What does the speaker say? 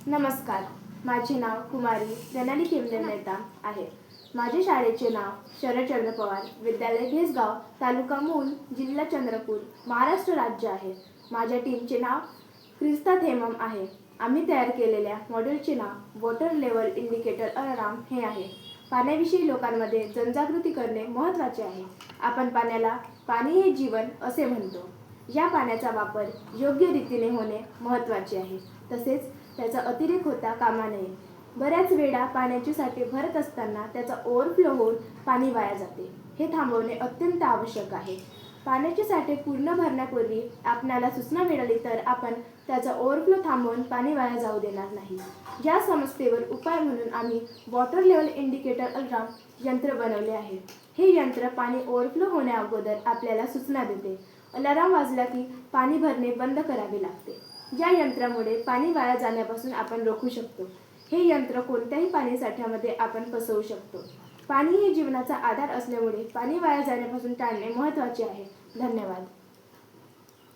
नमस्कार. माझे नाव कुमारी प्रणाली केमले मेहता आहे. माझे शाळेचे नाव शरदचंद्र पवार विद्यालय घेसगाव, तालुका मूल, जिल्हा चंद्रपूर, महाराष्ट्र राज्य आहे. माझ्या टीमचे नाव क्रिस्ता थेमम आहे. आम्ही तयार केलेल्या मॉडेलचे नाव वॉटर लेवल इंडिकेटर अलार्म हे आहे. पाण्याविषयी लोकांमध्ये जनजागृती करणे महत्त्वाचे आहे. आपण पाण्याला पाणी हे जीवन असे म्हणतो. या पाण्याचा वापर योग्य रीतीने होणे महत्त्वाचे आहे. तसेच त्याचा अतिरेक होता कामा नये. बऱ्याच वेळा पाण्याचे साठे भरत असताना त्याचा ओव्हरफ्लो होऊन पाणी वाया जाते. हे थांबवणे अत्यंत आवश्यक आहे. पाण्याचे साठे पूर्ण भरण्यापूर्वी आपल्याला सूचना मिळाली तर आपण त्याचा ओव्हरफ्लो थांबवून पाणी वाया जाऊ देणार नाही. या समस्येवर उपाय म्हणून आम्ही वॉटर लेवल इंडिकेटर अलार्म यंत्र बनवले आहे. हे यंत्र पाणी ओव्हरफ्लो होण्याअगोदर आपल्याला सूचना देते. अलार्म वाजला की पाणी भरणे बंद करावे लागते. या यंत्रामुळे पाणी वाया जाण्यापासून आपण रोखू शकतो. हे यंत्र कोणत्याही पाणीसाठ्यामध्ये आपण बसवू शकतो. पाणी हे जीवनाचा आधार असल्यामुळे पाणी वाया जाण्यापासून टाळणे महत्त्वाचे आहे. धन्यवाद.